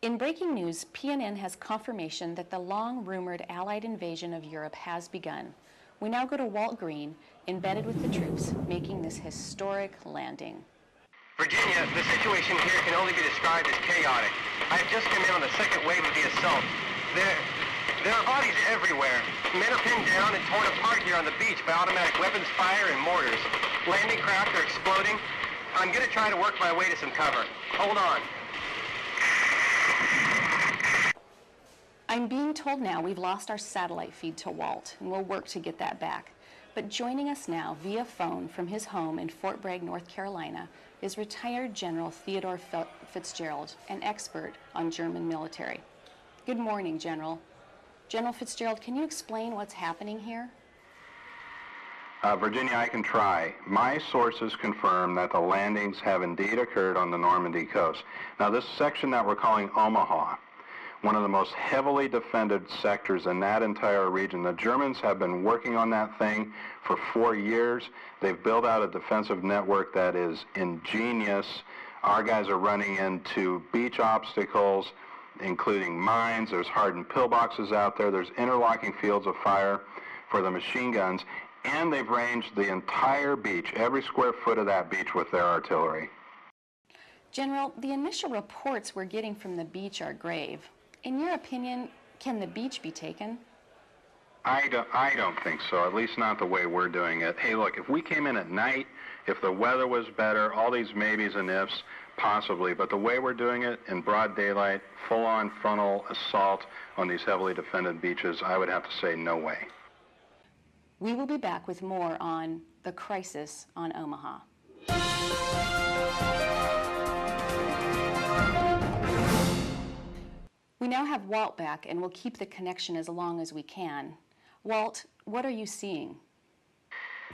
In breaking news, PNN has confirmation that the long-rumored Allied invasion of Europe has begun. We now go to Walt Green, embedded with the troops, making this historic landing. Virginia, the situation here can only be described as chaotic. I have just come in on the second wave of the assault. There are bodies everywhere. Men are pinned down and torn apart here on the beach by automatic weapons fire and mortars. Landing craft are exploding. I'm going to try to work my way to some cover. Hold on. I'm being told now we've lost our satellite feed to Walt, and we'll work to get that back. But joining us now via phone from his home in Fort Bragg, North Carolina, is retired General Theodore Fitzgerald, an expert on German military. Good morning, General. General Fitzgerald, can you explain what's happening here? Virginia, I can try. My sources confirm that the landings have indeed occurred on the Normandy coast. Now, this section that we're calling Omaha, one of the most heavily defended sectors in that entire region. The Germans have been working on that thing for 4 years. They've built out a defensive network that is ingenious. Our guys are running into beach obstacles, including mines. There's hardened pillboxes out there. There's interlocking fields of fire for the machine guns. And they've ranged the entire beach, every square foot of that beach, with their artillery. General, the initial reports we're getting from the beach are grave. In your opinion, can the beach be taken? I don't think so, at least not the way we're doing it. Hey, look, if we came in at night, if the weather was better, all these maybes and ifs, possibly. But the way we're doing it, in broad daylight, full-on frontal assault on these heavily defended beaches, I would have to say no way. We will be back with more on the crisis on Omaha. We now have Walt back, and we'll keep the connection as long as we can. Walt, what are you seeing?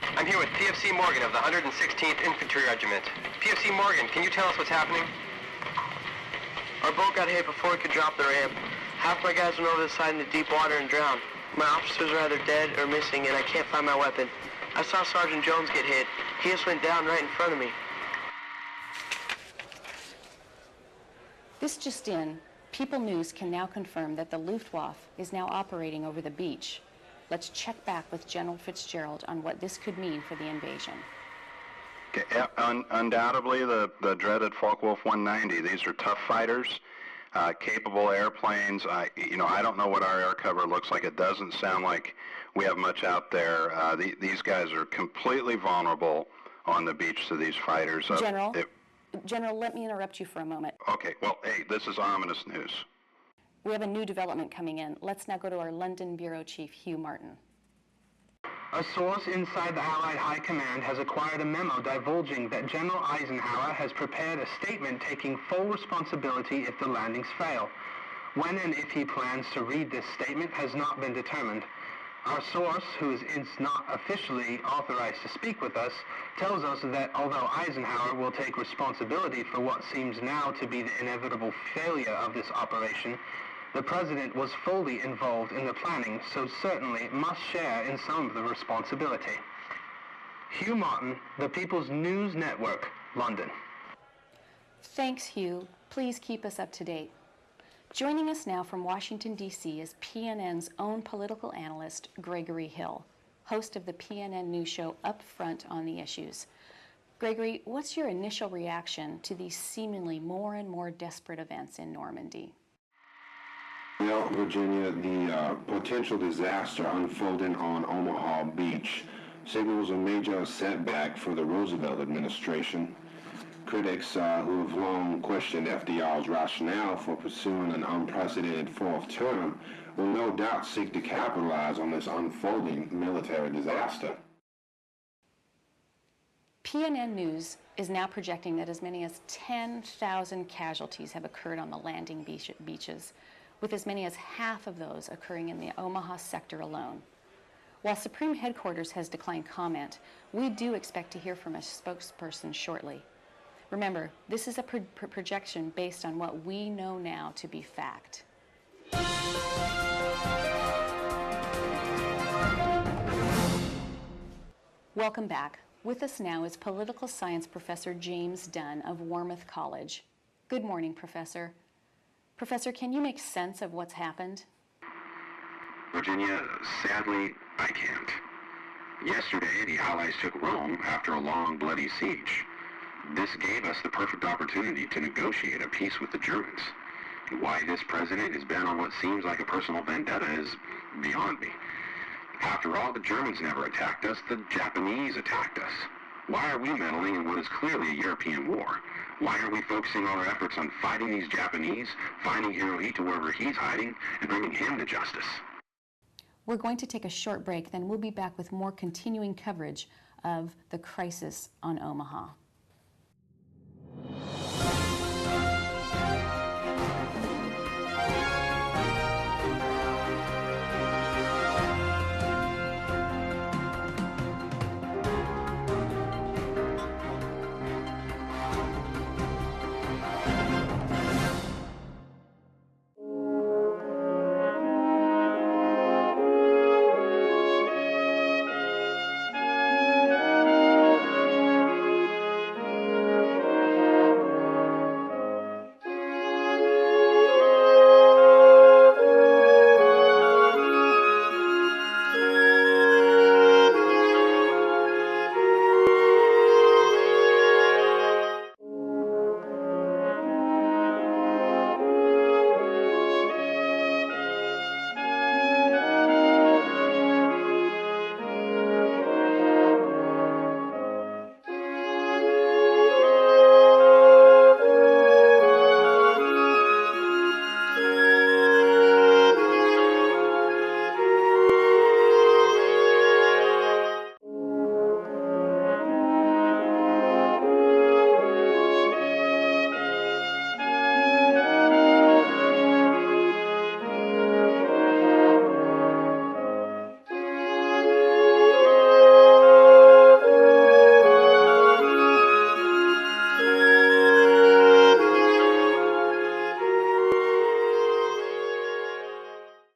I'm here with PFC Morgan of the 116th Infantry Regiment. PFC Morgan, can you tell us what's happening? Our boat got hit before it could drop the ramp. Half my guys went over the side in the deep water and drowned. My officers are either dead or missing, and I can't find my weapon. I saw Sergeant Jones get hit. He just went down right in front of me. This just in. People News can now confirm that the Luftwaffe is now operating over the beach. Let's check back with General Fitzgerald on what this could mean for the invasion. Okay, undoubtedly, the dreaded Focke-Wulf 190. These are tough fighters, capable airplanes. I don't know what our air cover looks like. It doesn't sound like we have much out there. These guys are completely vulnerable on the beach to these fighters. General, let me interrupt you for a moment. Okay, well, hey, this is ominous news. We have a new development coming in. Let's now go to our London Bureau Chief, Hugh Martin. A source inside the Allied High Command has acquired a memo divulging that General Eisenhower has prepared a statement taking full responsibility if the landings fail. When and if he plans to read this statement has not been determined. Our source, who is not officially authorized to speak with us, tells us that although Eisenhower will take responsibility for what seems now to be the inevitable failure of this operation, the President was fully involved in the planning, so certainly must share in some of the responsibility. Hugh Martin, the People's News Network, London. Thanks, Hugh. Please keep us up to date. Joining us now from Washington, D.C. is PNN's own political analyst, Gregory Hill, host of the PNN News Show Up Front on the Issues. Gregory, what's your initial reaction to these seemingly more and more desperate events in Normandy? Well, Virginia, the potential disaster unfolding on Omaha Beach signals a major setback for the Roosevelt administration. Critics who have long questioned FDR's rationale for pursuing an unprecedented fourth term will no doubt seek to capitalize on this unfolding military disaster. PNN News is now projecting that as many as 10,000 casualties have occurred on the landing beaches, with as many as half of those occurring in the Omaha sector alone. While Supreme Headquarters has declined comment, we do expect to hear from a spokesperson shortly. Remember, this is a projection based on what we know now to be fact. Welcome back. With us now is political science professor James Dunn of Warmouth College. Good morning, Professor. Professor, can you make sense of what's happened? Virginia, sadly, I can't. Yesterday, the Allies took Rome after a long, bloody siege. This gave us the perfect opportunity to negotiate a peace with the Germans. Why this president is bent on what seems like a personal vendetta is beyond me. After all, the Germans never attacked us, the Japanese attacked us. Why are we meddling in what is clearly a European war? Why are we focusing all our efforts on fighting these Japanese, finding Hirohito wherever he's hiding, and bringing him to justice? We're going to take a short break, then we'll be back with more continuing coverage of the crisis on Omaha.